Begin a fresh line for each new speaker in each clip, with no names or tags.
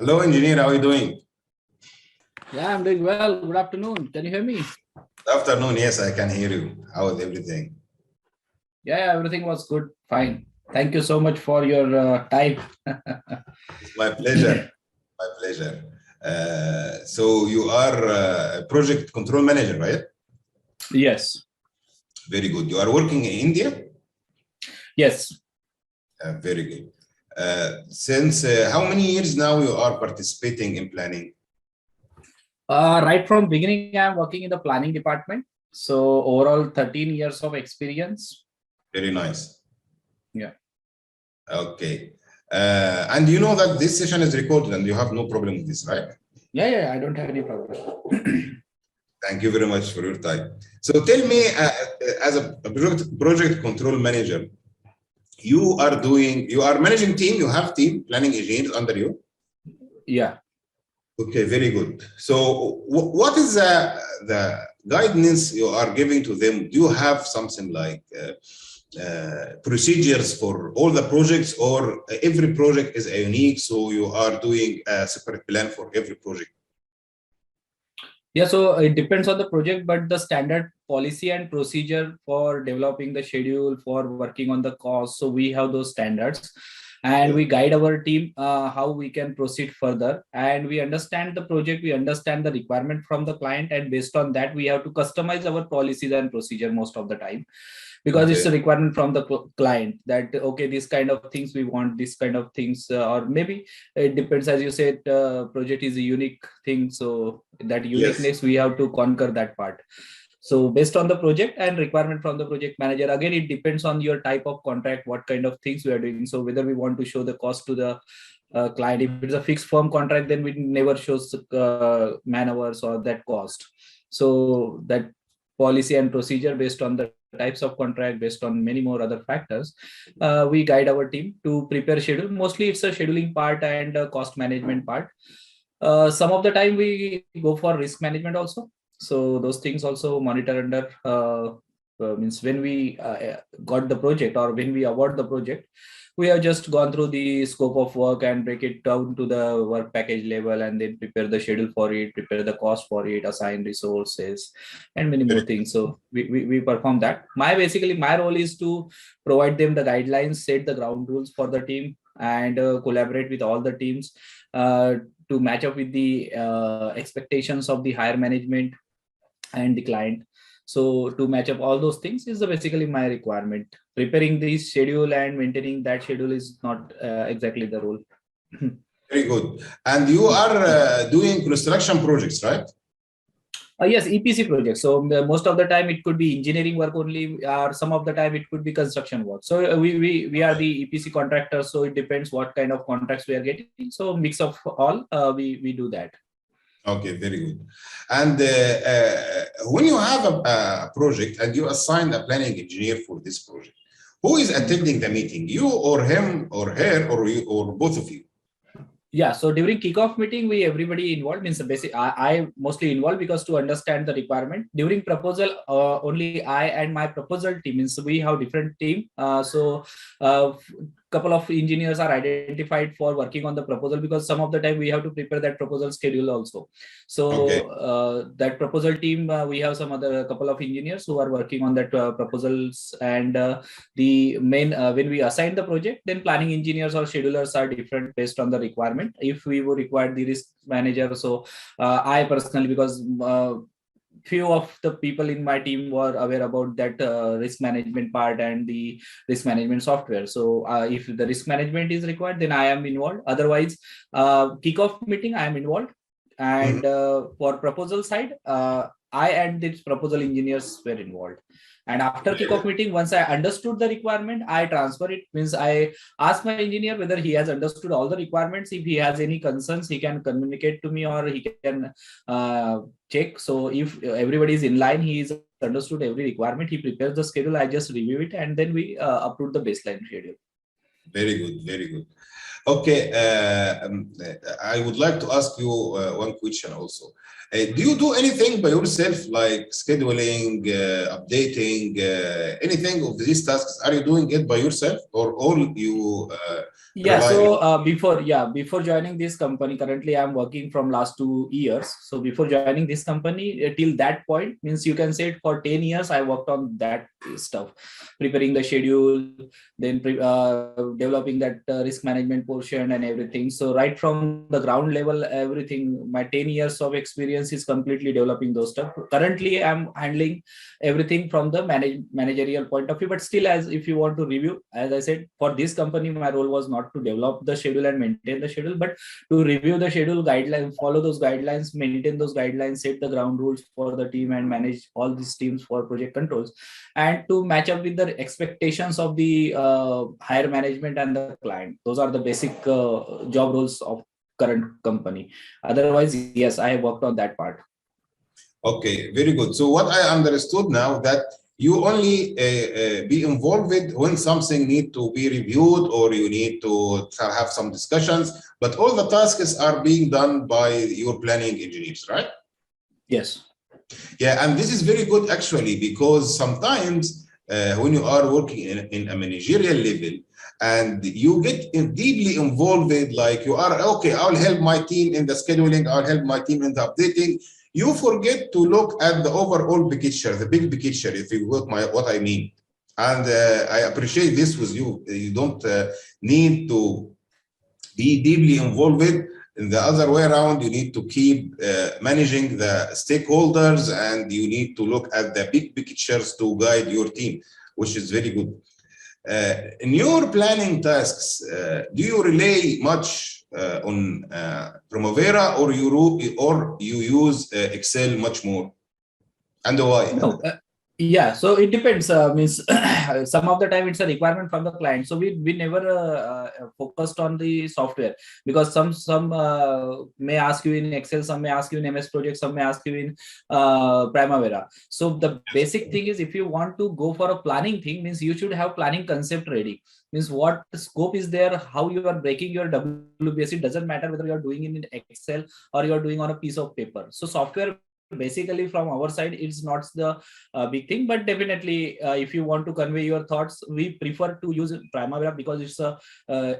Hello, engineer. How are you doing?
Yeah, I'm doing well. Good afternoon. Can you hear me?
Good afternoon. Yes, I can hear you. How is everything?
Yeah, everything was good. Fine. Thank you so much for your time.
It's my pleasure. My pleasure. So you are a project control manager, right?
Yes.
Very good. You are working in India?
Yes.
Very good. Since how many years now you are participating in planning?
Right from beginning, I'm working in the planning department. So overall, 13 years of experience.
Very nice.
Yeah.
Okay. And you know that this session is recorded and you have no problem with this, right?
Yeah, I don't have any problem.
Thank you very much for your time. So tell me, as a project control manager, you are managing team, you have team planning engineers under you?
Yeah.
Okay, very good. So what is the guidance you are giving to them? Do you have something like procedures for all the projects, or every project is unique, so you are doing a separate plan for every project?
Yeah, so it depends on the project, but the standard policy and procedure for developing the schedule, for working on the cost. So we have those standards and we guide our team how we can proceed further. And we understand the project, we understand the requirement from the client. And based on that, we have to customize our policies and procedure most of the time, because it's a requirement from the client that, okay, this kind of things we want, this kind of things, or maybe it depends, as you said, project is a unique thing, so that uniqueness we have to conquer that part. So based on the project and requirement from the project manager, again it depends on your type of contract, what kind of things we are doing. So whether we want to show the cost to the client, if it's a fixed firm contract, then we never shows man hours or that cost. So that policy and procedure, based on the types of contract, based on many more other factors, we guide our team to prepare schedule. Mostly it's a scheduling part and a cost management part. Some of the time we go for risk management also. So those things also monitor under means when we got the project or when we award the project, we have just gone through the scope of work and break it down to the work package level, and then prepare the schedule for it, prepare the cost for it, assign resources, and many more things. So we perform that. Basically my role is to provide them the guidelines, set the ground rules for the team, and collaborate with all the teams to match up with the expectations of the higher management and the client. So to match up all those things is basically my requirement. Preparing the schedule and maintaining that schedule is not exactly the role.
Very good. And you are doing construction projects, right?
Yes, EPC projects. So most of the time it could be engineering work only, or some of the time it could be construction work. So we are the EPC contractors. So it depends what kind of contracts we are getting. So mix of all, we do that.
Okay, very good. And when you have a project and you assign a planning engineer for this project, who is attending the meeting? You or him or her or you or both of you?
Yeah, so during kickoff meeting, everybody involved, means basic. I mostly involved because to understand the requirement. During proposal, only I and my proposal team, means we have different team. So couple of engineers are identified for working on the proposal, because some of the time we have to prepare that proposal schedule also. So that proposal team, we have some other couple of engineers who are working on that proposals, and the main when we assign the project, then planning engineers or schedulers are different based on the requirement. If we would require the risk manager, so I personally, because few of the people in my team were aware about that risk management part and the risk management software. So if the risk management is required, then I am involved. Otherwise, kickoff meeting I am involved, and for proposal side, I and the proposal engineers were involved. And after kickoff meeting, once I understood the requirement, I transfer it. Means I ask my engineer whether he has understood all the requirements. If he has any concerns, he can communicate to me, or he can check. So if everybody is in line, he is understood every requirement, he prepares the schedule, I just review it, and then we approve the baseline schedule.
Very good, very good. Okay, I would like to ask you one question also. Do you do anything by yourself, like scheduling, updating, anything of these tasks? Are you doing it by yourself, or all you
Yeah,
rely
so
on?
before joining this company, currently I'm working from last 2 years. So before joining this company, till that point, means you can say for 10 years I worked on that stuff, preparing the schedule, then developing that risk management portion and everything. So right from the ground level, everything, my 10 years of experience is completely developing those stuff. Currently I'm handling everything from the managerial point of view, but still, as if you want to review, as I said, for this company my role was not to develop the schedule and maintain the schedule, but to review the schedule guidelines, follow those guidelines, maintain those guidelines, set the ground rules for the team, and manage all these teams for project controls, and to match up with the expectations of the higher management and the client. Those are the basic job roles of current company. Otherwise, yes, I have worked on that part.
Okay, very good. So what I understood now that you only be involved with when something need to be reviewed or you need to have some discussions, but all the tasks are being done by your planning engineers, right?
Yes.
Yeah, and this is very good actually, because sometimes when you are working in a managerial level and you get deeply involved with, like, you are, okay, I'll help my team in the scheduling, I'll help my team in the updating, you forget to look at the overall picture, the big picture, if you got what I mean. And I appreciate this with you. You don't need to be deeply involved with. In the other way around, you need to keep managing the stakeholders, and you need to look at the big pictures to guide your team, which is very good. In your planning tasks, do you rely much on Primavera, or you use Excel much more, and why?
No, yeah, so it depends. Means some of the time it's a requirement from the client. So we never focused on the software, because some may ask you in Excel, some may ask you in MS Project, some may ask you in Primavera. So the basic thing is, if you want to go for a planning thing, means you should have planning concept ready. Means what scope is there, how you are breaking your WBS. It doesn't matter whether you are doing it in Excel or you are doing on a piece of paper. So software, basically from our side, it's not the big thing, but definitely if you want to convey your thoughts, we prefer to use Primavera because it's a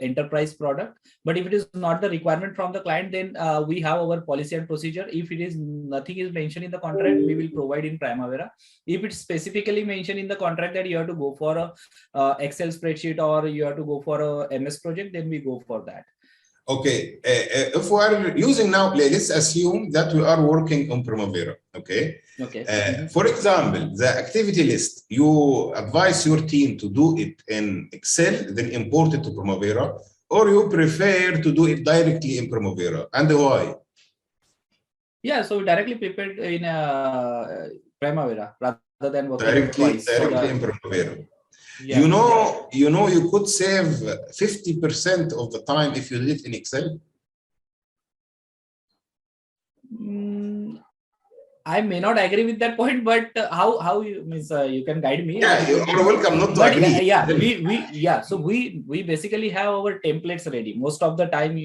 enterprise product. But if it is not the requirement from the client, then we have our policy and procedure. If it is nothing is mentioned in the contract, we will provide in Primavera. If it's specifically mentioned in the contract that you have to go for a Excel spreadsheet or you have to go for a MS Project, then we go for that.
Okay, if we are using now, let's assume that we are working on Primavera, okay?
Okay.
For example, the activity list, you advise your team to do it in Excel, then import it to Primavera, or you prefer to do it directly in Primavera, and why?
Yeah, so we directly prepared in Primavera rather than working twice.
Directly in Primavera.
Yeah,
you could save 50% of the time if you did it in Excel.
I may not agree with that point, but how you means you can guide me.
Yeah, you are welcome not to agree.
So we basically have our templates ready. Most of the time,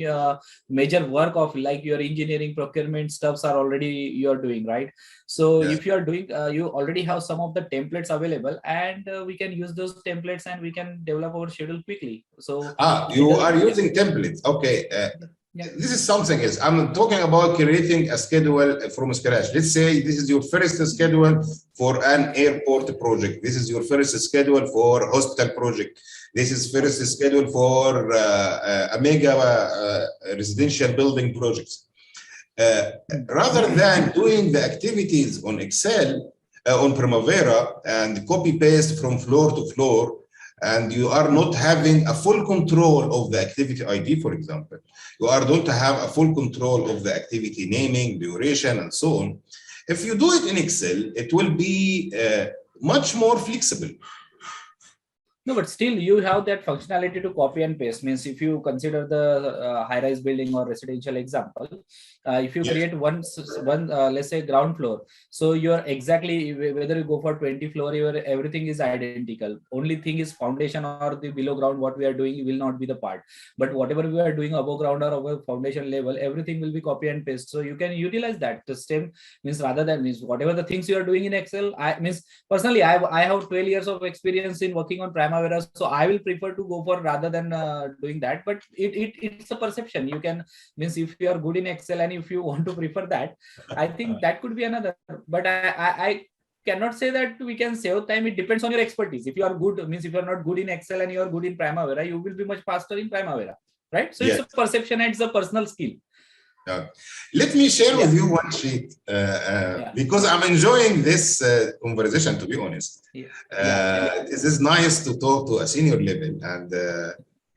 major work of like your engineering procurement stuffs are already you are doing, right? So if you are doing, you already have some of the templates available, and we can use those templates and we can develop our schedule quickly. So
you are using templates, okay. This is something else. I'm talking about creating a schedule from scratch. Let's say this is your first schedule for an airport project. This is your first schedule for hospital project. This is first schedule for a mega residential building projects. Rather than doing the activities on Excel, on Primavera, and copy paste from floor to floor, and you are not having a full control of the activity ID, for example. You don't have a full control of the activity naming, duration, and so on. If you do it in Excel, it will be much more flexible.
No, but still you have that functionality to copy and paste. Means if you consider the high-rise building or residential example, if you
Yes.
create one let's say ground floor, so you're exactly whether you go for 20 floor, everything is identical. Only thing is foundation or the below ground what we are doing will not be the part. But whatever we are doing above ground or above foundation level, everything will be copy and paste. So you can utilize that. The same means rather than means whatever the things you are doing in Excel, I means personally I have 12 years of experience in working on Primavera, so I will prefer to go for rather than doing that. But it's a perception. You can means if you are good in Excel and if you want to prefer that, I think that could be another. But I cannot say that we can save time. It depends on your expertise. If you are good, means if you are not good in Excel and you are good in Primavera, you will be much faster in Primavera, right? So
Yes.
it's a perception and it's a personal skill.
Let me share with you one sheet because I'm enjoying this conversation, to be honest. This is nice to talk to a senior level, and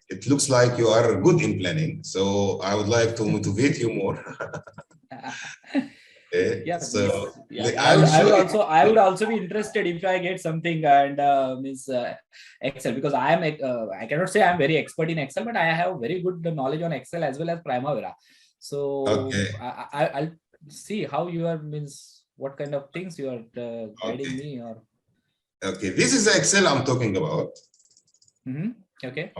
it looks like you are good in planning. So I would like to motivate you more. So
I would also be interested if I get something and Excel, because I am I cannot say I'm very expert in Excel, but I have very good knowledge on Excel as well as Primavera. So I'll see how you are, means what kind of things you are guiding me or.
Okay, this is the Excel I'm talking about.
Okay.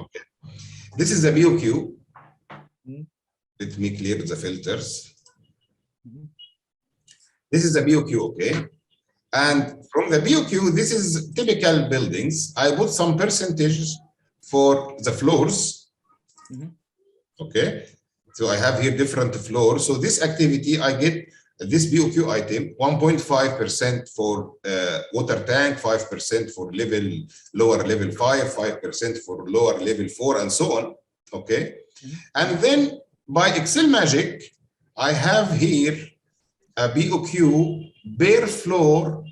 This is the BOQ. Let me clear the filters. This is the BOQ, okay? And from the BOQ, this is typical buildings. I put some percentage for the floors. Okay. So I have here different floors. So this activity, I get this BOQ item, 1.5% for water tank, 5% for lower level 5, 5% for lower level 4, and so on. Okay. And then by Excel magic, I have here a BOQ bare floor,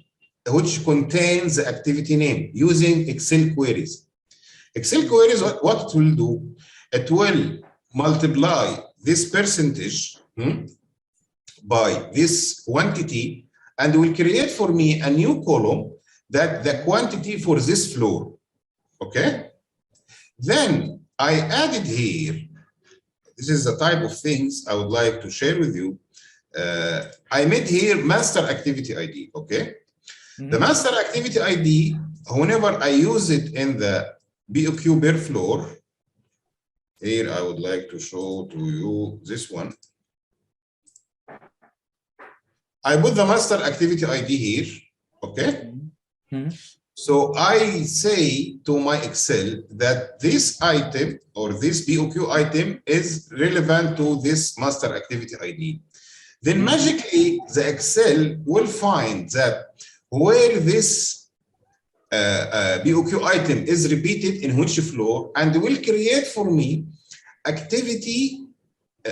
which contains the activity name using Excel queries. Excel queries, what it will do? It will multiply this percentage by this quantity and will create for me a new column that the quantity for this floor. Okay. Then I added here, this is the type of things I would like to share with you. I made here master activity ID. Okay. The master activity ID, whenever I use it in the BOQ bare floor, here I would like to show to you this one. I put the master activity ID here, okay? So I say to my Excel that this item or this BOQ item is relevant to this master activity ID. Then magically the Excel will find that where this BOQ item is repeated in which floor, and will create for me activity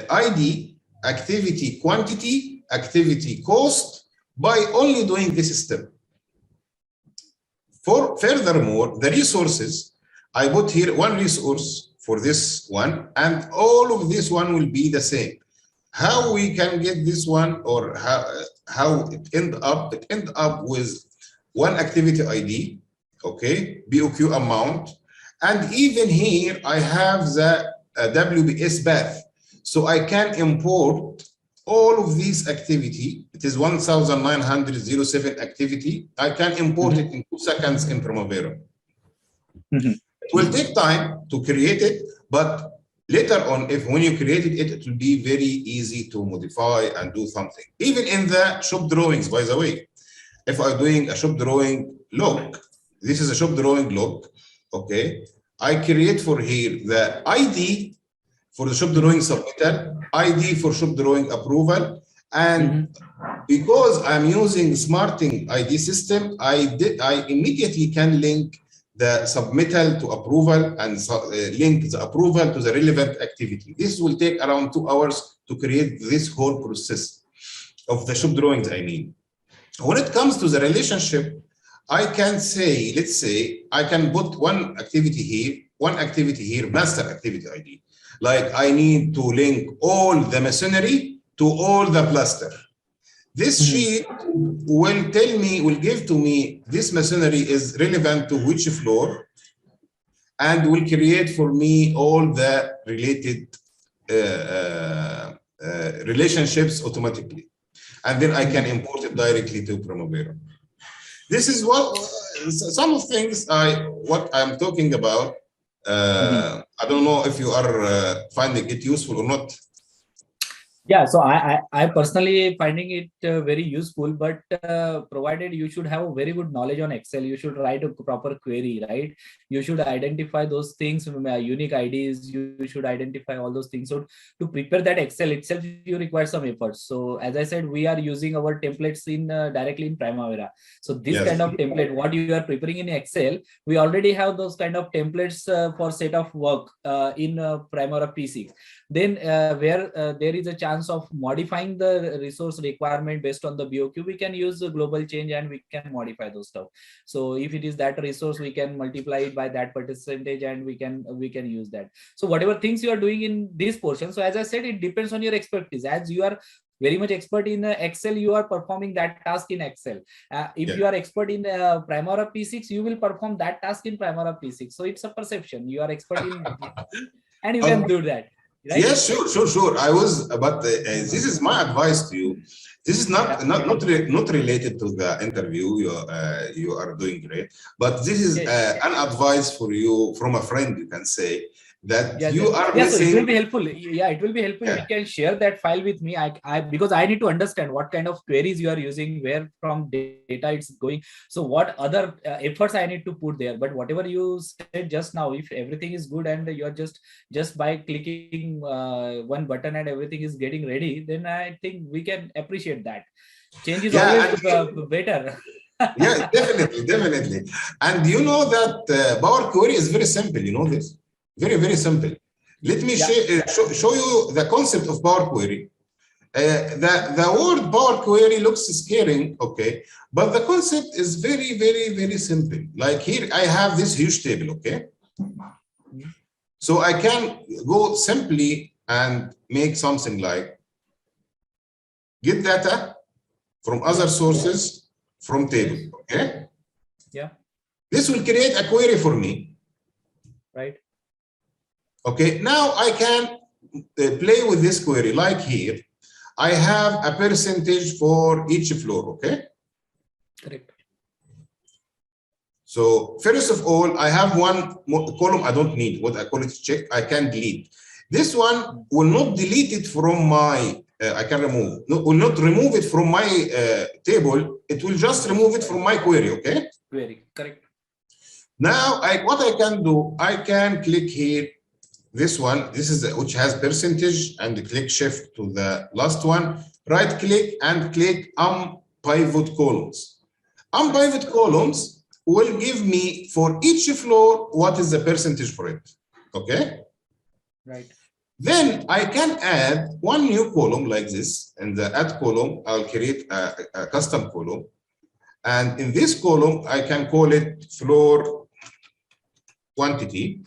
ID, activity quantity, activity cost by only doing this step. Furthermore, the resources, I put here one resource for this one, and all of this one will be the same. How we can get this one, or how it end up with one activity ID, okay, BOQ amount, and even here I have the WBS path, so I can import all of these activity. It is 1907 activity. I can import it in 2 seconds in Primavera. It will take time to create it, but later on, when you created it, it will be very easy to modify and do something. Even in the shop drawings, by the way, if I'm doing a shop drawing log, this is a shop drawing log, okay? I create for here the ID for the shop drawing submittal, ID for shop drawing approval, and because I'm using Smarting ID system, I immediately can link the submittal to approval and link the approval to the relevant activity. This will take around 2 hours to create this whole process of the shop drawings, I mean. When it comes to the relationship, I can say, let's say, I can put one activity here, master activity ID. Like I need to link all the masonry to all the plaster. This sheet will give to me this masonry is relevant to which floor, and will create for me all the related relationships automatically. And then I can import it directly to Primavera. This is what some of things what I'm talking about. I don't know if you are finding it useful or not.
Yeah, so I personally finding it very useful, but provided you should have a very good knowledge on Excel, you should write a proper query, right? You should identify those things, unique IDs, you should identify all those things. So to prepare that Excel itself, you require some effort. So as I said, we are using our templates in directly in Primavera. So this
Yes.
kind of template, what you are preparing in Excel, we already have those kind of templates for set of work in Primavera P6. Then where there is a chance of modifying the resource requirement based on the BOQ, we can use the global change and we can modify those stuff. So if it is that resource, we can multiply it by that percentage and we can use that. So whatever things you are doing in this portion, so as I said, it depends on your expertise. As you are very much expert in Excel, you are performing that task in Excel. If you are expert in Primavera P6, you will perform that task in Primavera P6. So it's a perception. You are expert in and you can do that. Right?
Yes, sure. I was, but this is my advice to you. This is not related to the interview. You are doing great, but this is an advice for you from a friend. You can say that you are missing.
So it will be helpful. Yeah, it will be helpful. You can share that file with me. I because I need to understand what kind of queries you are using, where from data it's going. So what other efforts I need to put there. But whatever you said just now, if everything is good and you are just by clicking one button and everything is getting ready, then I think we can appreciate that. Change is always better.
Yeah, definitely. And you know that Power Query is very simple. You know this? Very simple. Let me show you the concept of Power Query. The word Power Query looks scary, okay? But the concept is very simple. Like here, I have this huge table, okay? So I can go simply and make something like get data from other sources from table, okay?
Yeah.
This will create a query for me.
Right.
Okay, now I can play with this query like here. I have a percentage for each floor, okay?
Correct.
So first of all, I have one column I don't need, what I call it check, I can delete. This one will not delete it from my, I can remove, will not remove it from my table, it will just remove it from my query, okay?
Query, correct.
Now, what I can do, I can click here, this one, this is which has percentage, and click shift to the last one, right click and click pivot columns. Pivot columns will give me for each floor what is the percentage for it, okay?
Right.
Then I can add one new column like this. In the add column, I'll create a custom column. And in this column, I can call it floor quantity.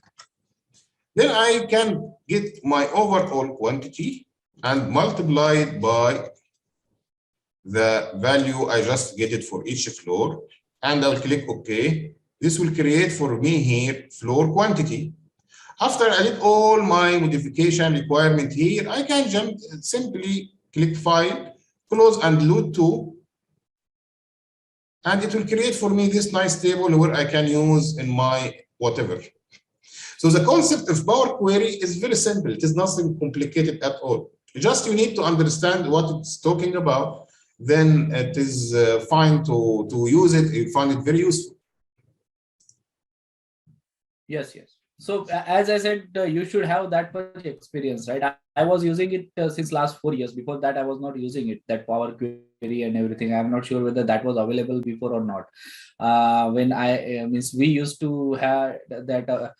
Then I can get my overall quantity and multiply it by the value I just get it for each floor. And I'll click OK. This will create for me here floor quantity. After I did all my modification requirement here, I can simply click File, close and load to, and it will create for me this nice table where I can use in my whatever. So the concept of Power Query is very simple. It is nothing complicated at all. Just you need to understand what it's talking about. Then it is fine to use it. You find it very useful.
Yes. So as I said, you should have that much experience, right? I was using it since last 4 years. Before that, I was not using it, that Power Query and everything. I'm not sure whether that was available before or not. When we used to have that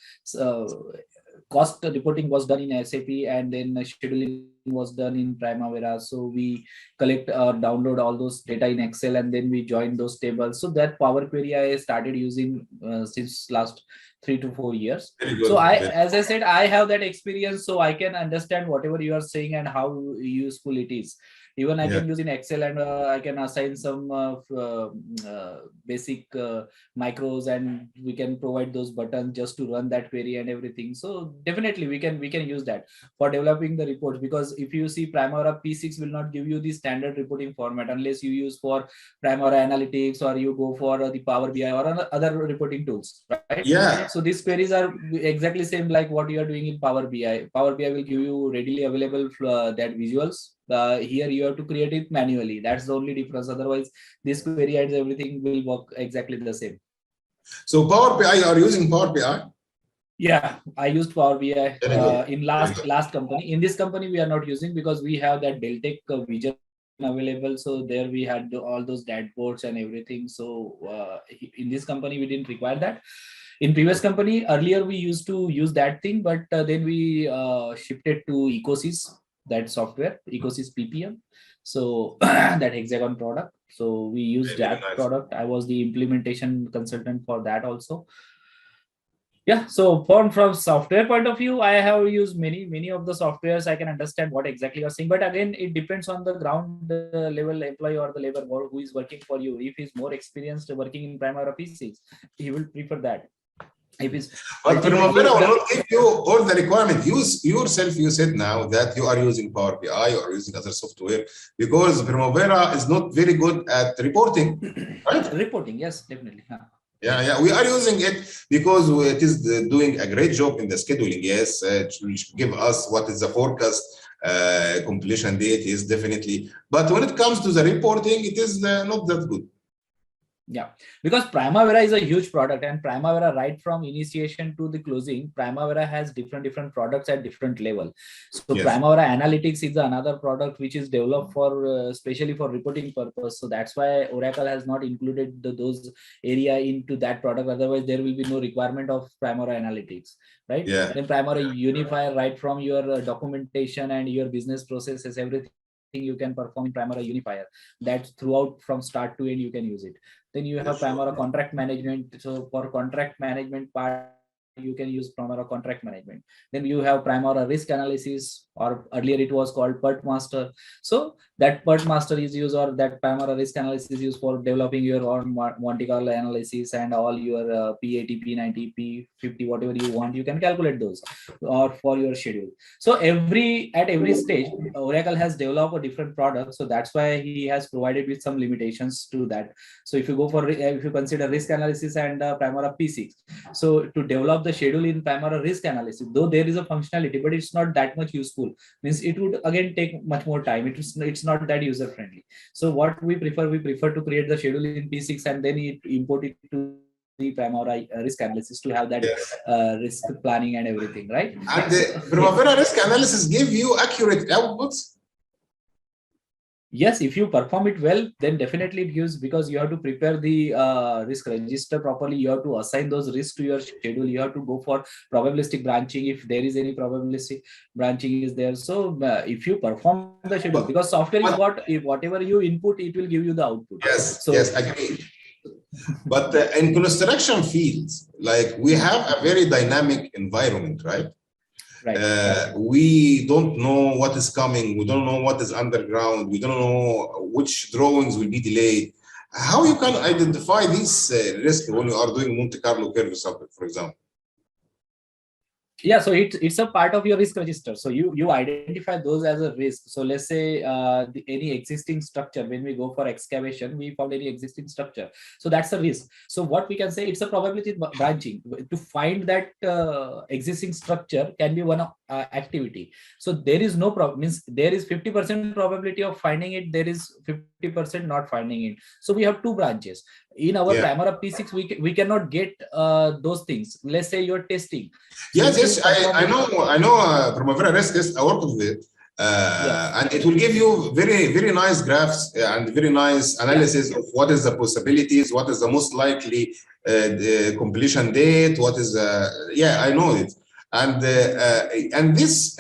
cost reporting was done in SAP, and then scheduling was done in Primavera. So we collect or download all those data in Excel, and then we join those tables. So that Power Query I started using since last 3 to 4 years.
Very good.
So as I said, I have that experience, so I can understand whatever you are saying and how useful it is. Even I can use in Excel, and I can assign some basic macros, and we can provide those buttons just to run that query and everything. So definitely we can use that for developing the reports, because if you see, Primavera P6 will not give you the standard reporting format unless you use for Primavera Analytics, or you go for the Power BI or other reporting tools, right?
Yeah.
So these queries are exactly same like what you are doing in Power BI. Power BI will give you readily available that visuals. Here you have to create it manually. That's the only difference. Otherwise, this query adds everything will work exactly the same.
So Power BI, you are using Power BI?
Yeah, I used Power BI in last company. In this company, we are not using, because we have that Deltec vision available. So there we had all those dashboards and everything. So in this company, we didn't require that. In previous company, earlier we used to use that thing, but then we shifted to Ecosys, that software, Ecosys PPM. So that Hexagon product. So we used that product. I was the implementation consultant for that also. Yeah, so from software point of view, I have used many of the softwares. I can understand what exactly you're saying, but again, it depends on the ground level employee or the labor who is working for you. If he's more experienced working in Primavera P6, he will prefer that.
But Primavera will not give you all the requirement. Yourself, you said now that you are using Power BI or using other software, because Primavera is not very good at reporting, right?
Reporting, yes, definitely.
Yeah, we are using it because it is doing a great job in the scheduling. Yes, it will give us what is the forecast, completion date is definitely. But when it comes to the reporting, it is not that good.
Yeah, because Primavera is a huge product, and Primavera, right from initiation to the closing, Primavera has different products at different level. So Primavera Analytics is another product which is developed for especially for reporting purpose. So that's why Oracle has not included those area into that product. Otherwise, there will be no requirement of Primavera Analytics, right? Then Primavera Unifier, right from your documentation and your business processes, everything you can perform in Primavera Unifier. That's throughout from start to end you can use it. Then you have Primavera Contract Management. So for contract management part, you can use Primavera Contract Management. Then you have Primavera Risk Analysis, or earlier it was called PERT Master. So that PERT Master is used, or that Primavera Risk Analysis is used for developing your own Monte Carlo analysis and all your P80, P90, P50, whatever you want, you can calculate those, or for your schedule. So at every stage, Oracle has developed a different product. So that's why he has provided with some limitations to that. So if you go for, if you consider risk analysis and Primavera P6, so to develop the schedule in Primavera Risk Analysis, though there is a functionality, but it's not that much useful. Means it would again take much more time. It's not that user friendly. So what we prefer to create the schedule in P6 and then import it to the Primavera Risk Analysis to have that risk planning and everything, right?
And the Primavera Risk Analysis give you accurate outputs?
Yes, if you perform it well, then definitely it gives, because you have to prepare the risk register properly. You have to assign those risks to your schedule. You have to go for probabilistic branching if there is any probabilistic branching is there. So if you perform the schedule, because software is what, if whatever you input, it will give you the output.
Yes, yes, agreed. But in construction fields, like we have a very dynamic environment, right? Right. We don't know what is coming. We don't know what is underground. We don't know which drawings will be delayed. How you can identify these risks when you are doing Monte Carlo curve, for example?
Yeah, so it's a part of your risk register. So you identify those as a risk. So let's say any existing structure, when we go for excavation, we found any existing structure. So that's a risk. So what we can say, it's a probability branching. To find that existing structure can be one activity. So there is no problem, means there is 50% probability of finding it, there is 50% not finding it. So we have two branches. In our Primavera P6, we cannot get those things. Let's say you're testing.
Yes, I know Primavera Risk Test. I worked with it, and it will give you very nice graphs and very nice analysis of what is the possibilities, what is the most likely the completion date, what is I know it. And this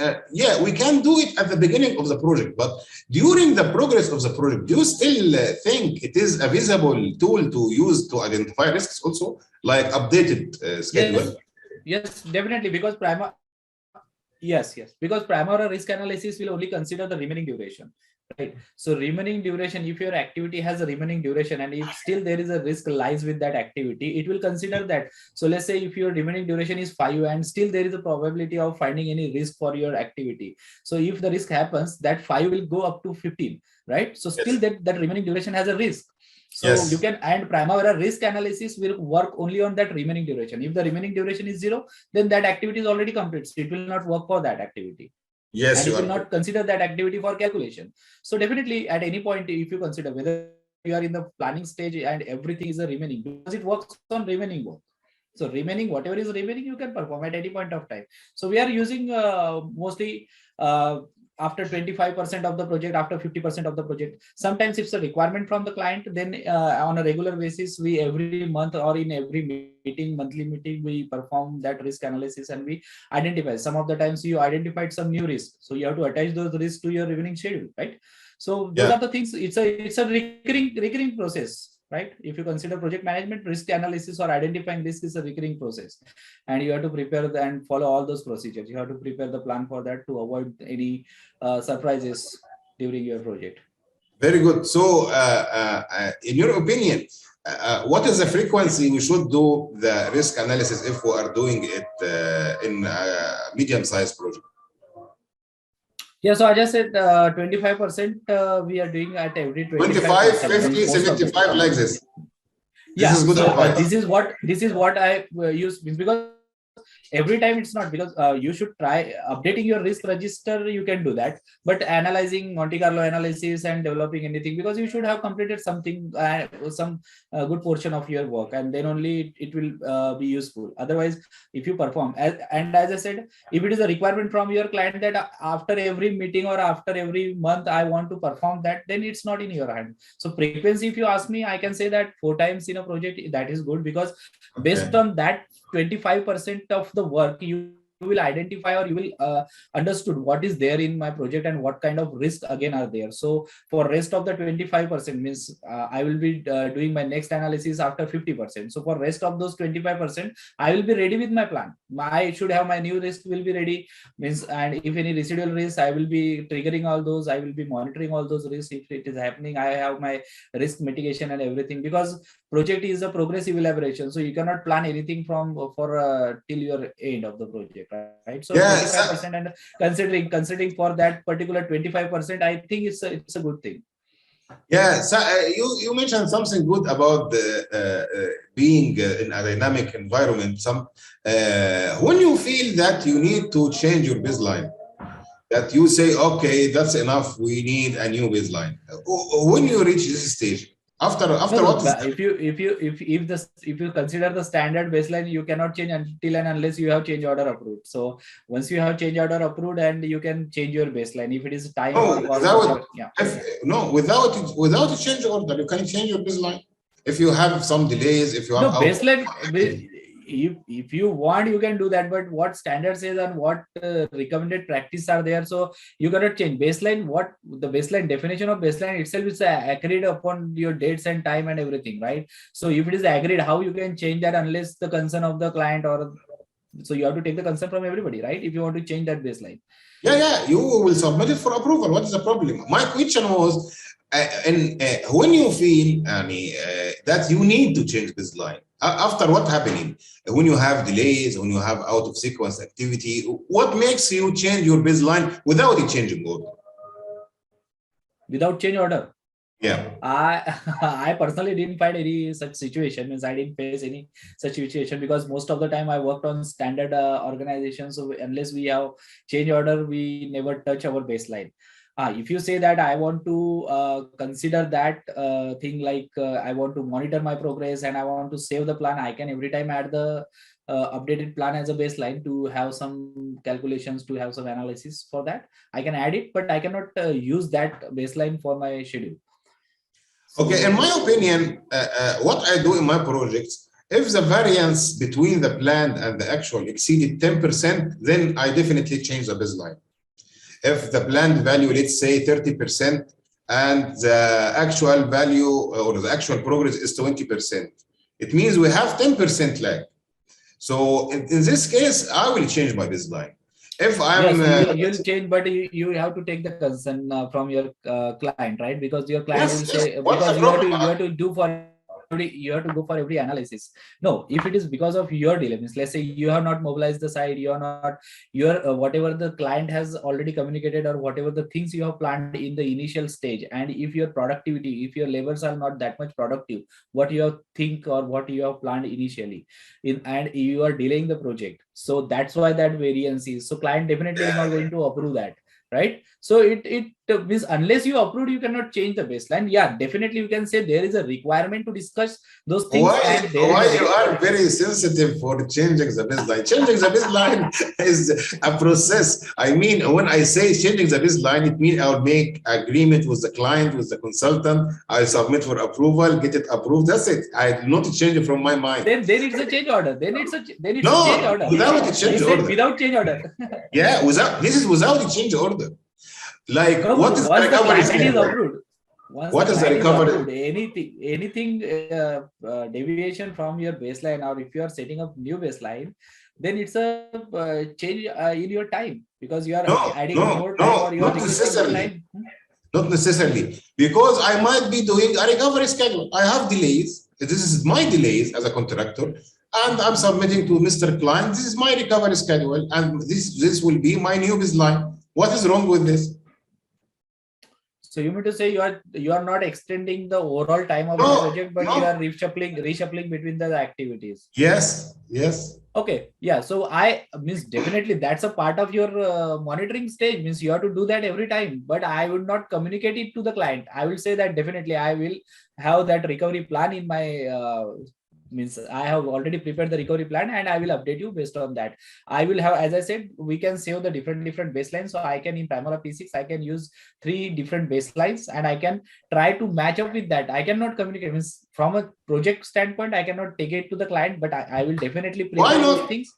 we can do it at the beginning of the project, but during the progress of the project, do you still think it is a visible tool to use to identify risks also, like updated schedule?
Yes, definitely, because because Primavera risk analysis will only consider the remaining duration, right? So remaining duration, if your activity has a remaining duration and if still there is a risk lies with that activity, it will consider that. So let's say if your remaining duration is 5 and still there is a probability of finding any risk for your activity. So if the risk happens, that 5 will go up to 15, right? So still
Yes.
that remaining duration has a risk. So you
Yes.
can, and Primavera risk analysis will work only on that remaining duration. If the remaining duration is 0, then that activity is already complete. So it will not work for that activity.
Yes,
And
you
it
are
will
correct.
not consider that activity for calculation. So definitely at any point, if you consider whether you are in the planning stage and everything is a remaining, because it works on remaining work. So remaining, whatever is remaining, you can perform at any point of time. So we are using mostly after 25% of the project, after 50% of the project. Sometimes it's a requirement from the client, then on a regular basis, we every month or in every meeting, monthly meeting, we perform that risk analysis and we identify. Some of the times you identified some new risks, so you have to attach those risks to your remaining schedule, right? So those
Yeah.
are the things. It's a recurring process, right? If you consider project management, risk analysis or identifying risk is a recurring process, and you have to prepare and follow all those procedures. You have to prepare the plan for that to avoid any surprises during your project.
Very good. So, in your opinion, what is the frequency we should do the risk analysis if we are doing it in a medium-sized project?
Yeah, so I just said 25% we are doing at every 25
25,
plus 7 means
50,
most of the
75, like this. This
yeah.
is good
So
advice.
this is what I use, because every time it's not, because you should try updating your risk register, you can do that, but analyzing Monte Carlo analysis and developing anything, because you should have completed something, some good portion of your work, and then only it will be useful. Otherwise, if you perform and as I said, if it is a requirement from your client that after every meeting or after every month I want to perform that, then it's not in your hand. So frequency, if you ask me, I can say that 4 times in a project, that is good, because based
Okay.
on that 25% of the work, you will identify or you will understood what is there in my project and what kind of risk again are there. So for rest of the 25% means I will be doing my next analysis after 50%. So for rest of those 25%, I will be ready with my plan. I should have my new risk will be ready, means, and if any residual risk, I will be triggering all those, I will be monitoring all those risks. If it is happening, I have my risk mitigation and everything, because project is a progressive elaboration, so you cannot plan anything from for till your end of the project, right? So
Yes.
25% and considering for that particular 25%, I think it's a good thing.
Yeah, so you mentioned something good about being in a dynamic environment. When you feel that you need to change your baseline, that you say, okay, that's enough, we need a new baseline. When you reach this stage, after
No,
what is
if you consider the standard baseline, you cannot change until and unless you have change order approved. So once you have change order approved, and you can change your baseline if it is time
no
or cost,
without
whatever. Yeah.
without a change order, you can change your baseline if you have some delays, if you have
No,
out.
baseline, if you want, you can do that, but what standard says and what recommended practice are there, so you cannot change baseline. What the baseline definition of baseline itself is agreed upon your dates and time and everything, right? So if it is agreed, how you can change that unless the concern of the client, or so you have to take the consent from everybody, right? If you want to change that baseline.
Yeah, you will submit it for approval. What is the problem? My question was, when you feel that you need to change this line, after what happening, when you have delays, when you have out of sequence activity, what makes you change your baseline without a changing order?
Without change order?
Yeah.
I personally didn't find any such situation. Means I didn't face any such situation, because most of the time I worked on standard organizations. So unless we have change order, we never touch our baseline. If you say that I want to consider that thing, like I want to monitor my progress and I want to save the plan, I can every time add the updated plan as a baseline to have some calculations, to have some analysis. For that I can add it, but I cannot use that baseline for my schedule.
Okay, in my opinion, what I do in my projects, if the variance between the planned and the actual exceeded 10%, then I definitely change the baseline. If the planned value, let's say 30%, and the actual value or the actual progress is 20%, it means we have 10% lag. So in this case, I will change my baseline. If I'm
Yes, you'll change, but you have to take the consent from your client, right? Because your client will
yes,
say,
what's
because
the problem?
you have to do for you have to go for every analysis. No, if it is because of your delay, means let's say you have not mobilized the site, you are not your whatever the client has already communicated or whatever the things you have planned in the initial stage, and if your productivity, if your labors are not that much productive, what you have think or what you have planned initially, and you are delaying the project, so that's why that variance is. So client definitely is not going to approve that, right? So it means unless you approve, you cannot change the baseline. Yeah, definitely you can say there is a requirement to discuss those things, and there is
Why
a
you are very sensitive for changing the baseline? Changing the baseline is a process. I mean, when I say changing the baseline, it means I'll make agreement with the client, with the consultant. I submit for approval, get it approved. That's it. I do not change it from my mind.
then it's a change order. Then it's a change
No,
order.
without a
You
change
said
order.
without change order.
Yeah, without this is without a change order. Like,
No,
what is the
once the
recovery
client is
schedule?
approved, once the
What is the
client is
recovery?
approved, anything deviation from your baseline, or if you are setting up new baseline, then it's a change in your time, because you are adding more time or you are
Not
requesting more
necessarily.
time.
Not necessarily, because I might be doing a recovery schedule. I have delays. This is my delays as a contractor, and I'm submitting to Mr. Client. This is my recovery schedule, and this will be my new baseline. What is wrong with this?
So you mean to say you are not extending the overall time of the
No,
project, but you
no.
are reshuffling between the activities.
Yes, yes.
Okay, yeah. So I means definitely that's a part of your monitoring stage. Means you have to do that every time. But I would not communicate it to the client. I will say that definitely I will have that recovery plan in my means I have already prepared the recovery plan, and I will update you based on that. I will have, as I said, we can save the different baselines. So I can in Primavera P6 I can use 3 different baselines, and I can try to match up with that. I cannot communicate, means from a project standpoint I cannot take it to the client, but I will definitely
Why
prepare those
not?
things.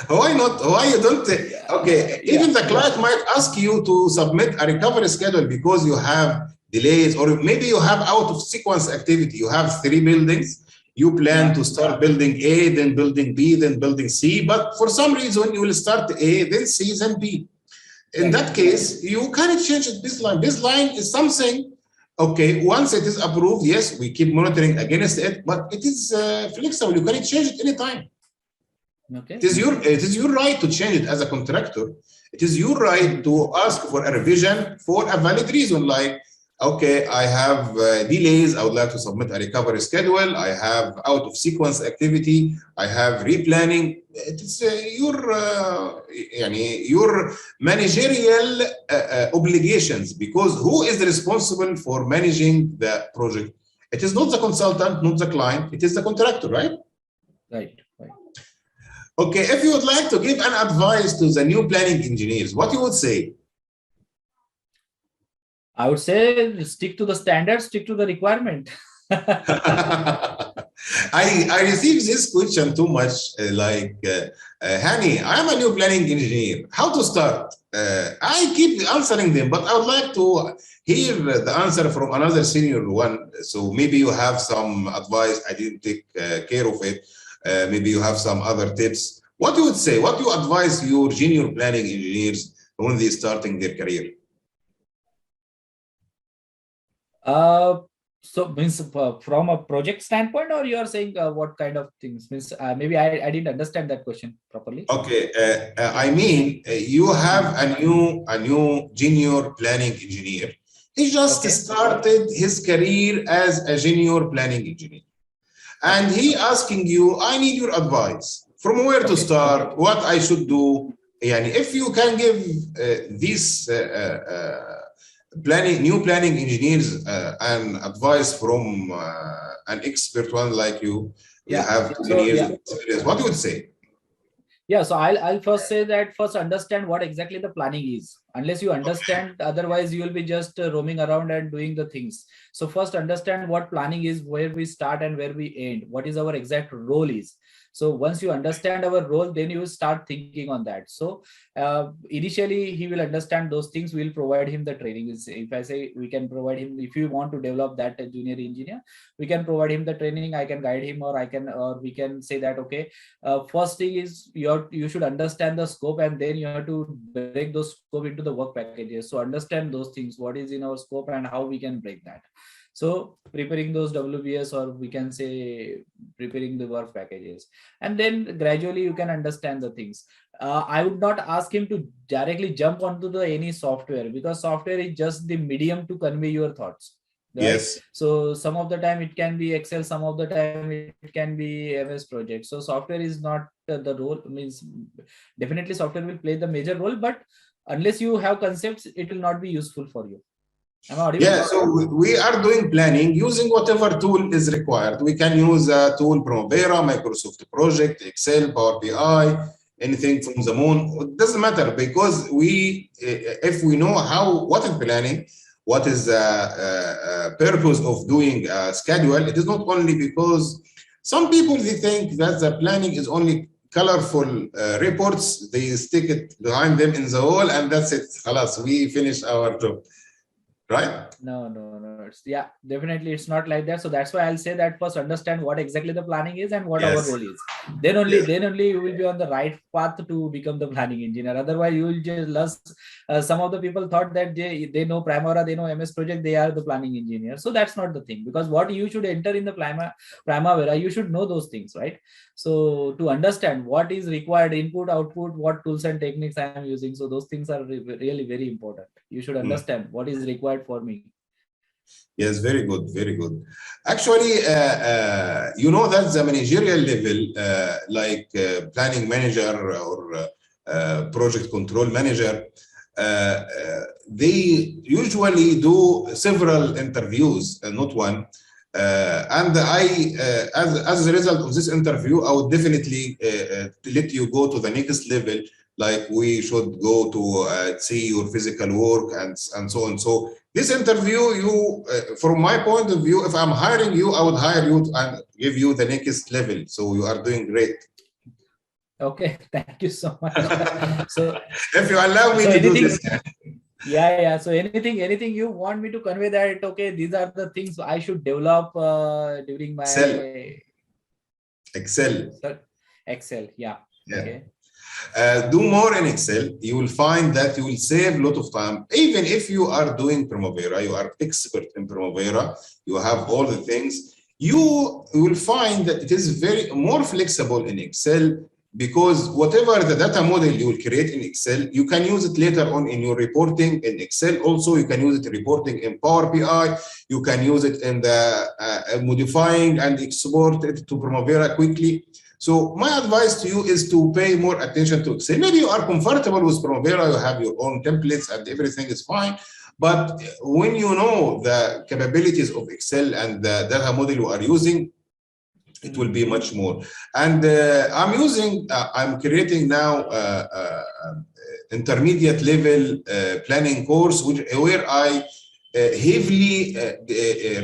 Why not? Why you don't? Okay, even the client might ask you to submit a recovery schedule because you have delays, or maybe you have out of sequence activity. You have 3 buildings. You plan to start building A, then building B, then building C. But for some reason, you will start A, then C, then B. In that case, you cannot change it. Baseline. Baseline is something. Okay, once it is approved, yes, we keep monitoring against it, but it is flexible. You cannot change it anytime.
Okay.
It is your right to change it as a contractor. It is your right to ask for a revision for a valid reason, like, okay, I have delays. I would like to submit a recovery schedule. I have out of sequence activity. I have replanning. It is your managerial obligations, because who is responsible for managing the project? It is not the consultant, not the client. It is the contractor, right?
Right.
Okay, if you would like to give an advice to the new planning engineers, what you would say?
I would say stick to the standard, stick to the requirement.
I receive this question too much, Hany, I'm a new planning engineer. How to start? I keep answering them, but I would like to hear the answer from another senior one. So maybe you have some advice. I didn't take care of it. Maybe you have some other tips. What you would say? What you advise your junior planning engineers when they're starting their career?
So means from a project standpoint, or you are saying what kind of things? Means maybe I didn't understand that question properly.
Okay, I mean you have a new junior planning engineer. He just started his career as a junior planning engineer, and he asking you, I need your advice. From where to start? What I should do? And if you can give these new planning engineers and advice from an expert one like you, you have 10 years of experience, what you would say?
Yeah, so I'll first say that first understand what exactly the planning is. unless you understand. Otherwise you will be just roaming around and doing the things. So first understand what planning is, where we start and where we end, what is our exact role is. So once you understand our role, then you will start thinking on that. So initially he will understand those things. We'll provide him the training. If I say we can provide him, if you want to develop that junior engineer, we can provide him the training. I can guide him, or we can say that, okay, first thing is you should understand the scope, and then you have to break those scope into the work packages. So understand those things, what is in our scope and how we can break that. So preparing those WBS, or we can say preparing the work packages, and then gradually you can understand the things. I would not ask him to directly jump onto the any software, because software is just the medium to convey your thoughts. Right?
Yes.
So some of the time it can be Excel, some of the time it can be MS Project. So software is not the role. Means definitely software will play the major role, but unless you have concepts, it will not be useful for you. Am I audible?
Yeah, so we are doing planning using whatever tool is required. We can use a tool, Primavera, Microsoft Project, Excel, Power BI, anything from the moon. It doesn't matter, because if we know what is planning, what is the purpose of doing a schedule, it is not only because some people, they think that the planning is only colorful reports, they stick it behind them in the wall, and that's it. Halas, we finish our job. Right?
No. Yeah, definitely it's not like that. So that's why I'll say that first understand what exactly the planning is and what our role is. Then only you will be on the right path to become the planning engineer. Otherwise you will just lose. Some of the people thought that they know Primavera, they know MS Project, they are the planning engineer. So that's not the thing, because what you should enter in the Primavera, you should know those things, right? So to understand what is required, input, output, what tools and techniques I am using. So those things are really very important. You should understand what is required for me.
Yes, very good, very good. Actually, you know that the managerial level, like planning manager or project control manager, they usually do several interviews, not one. And as a result of this interview, I would definitely let you go to the next level. Like we should go to see your physical work and so on. So this interview, from my point of view, if I'm hiring you, I would hire you and give you the next level. So you are doing great.
Okay, thank you so much. So
if you allow me to do this.
Yeah. So anything you want me to convey that, okay, these are the things I should develop during my
Excel.
Excel, yeah. Okay.
Do more in Excel. You will find that you will save a lot of time. Even if you are doing Primavera, you are expert in Primavera, you have all the things, you will find that it is very more flexible in Excel, because whatever the data model you will create in Excel, you can use it later on in your reporting in Excel. Also, you can use it in reporting in Power BI. You can use it in the modifying and export it to Primavera quickly. So my advice to you is to pay more attention to Excel. Maybe you are comfortable with Primavera, you have your own templates and everything is fine. But when you know the capabilities of Excel and the data model you are using, it will be much more. And I'm creating now intermediate level planning course, where I heavily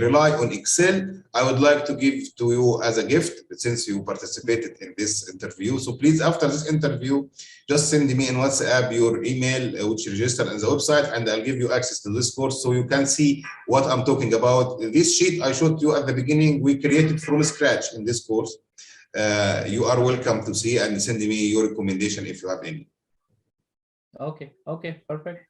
rely on Excel. I would like to give to you as a gift, since you participated in this interview. So please, after this interview, just send me in WhatsApp your email, which is registered on the website, and I'll give you access to this course so you can see what I'm talking about. This sheet I showed you at the beginning, we created from scratch in this course. You are welcome to see and send me your recommendation if you have any.
Okay, perfect.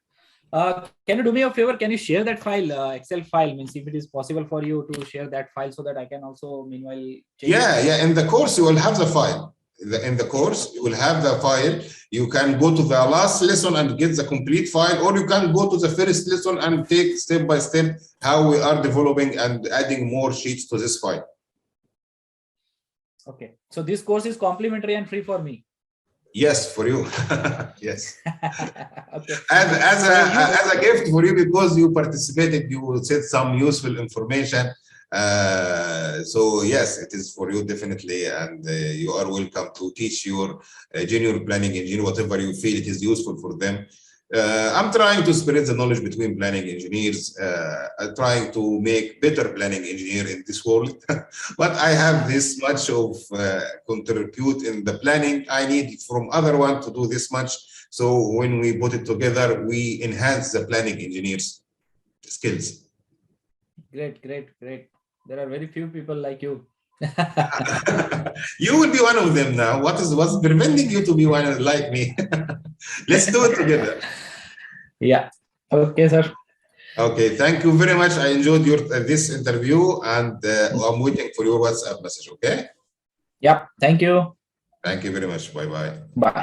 Can you do me a favor? Can you share that file, Excel file? Means if it is possible for you to share that file, so that I can also meanwhile change it.
Yeah. In the course, you will have the file. In the course, you will have the file. You can go to the last lesson and get the complete file, or you can go to the first lesson and take step by step how we are developing and adding more sheets to this file.
Okay. So this course is complimentary and free for me.
Yes, for you. Yes.
Okay.
And as a gift for you, because you participated, you said some useful information. So yes, it is for you definitely, and you are welcome to teach your junior planning engineer whatever you feel it is useful for them. I'm trying to spread the knowledge between planning engineers. I'm trying to make better planning engineer in this world. But I have this much of contribute in the planning. I need from other one to do this much. So when we put it together, we enhance the planning engineers' skills.
Great. There are very few people like you.
You will be one of them now. What's preventing you to be one like me? Let's do it together.
Yeah. Okay, sir.
Okay, thank you very much. I enjoyed this interview, and I'm waiting for your WhatsApp message. Okay.
Yep. Thank you.
Thank you very much. Bye bye.
Bye.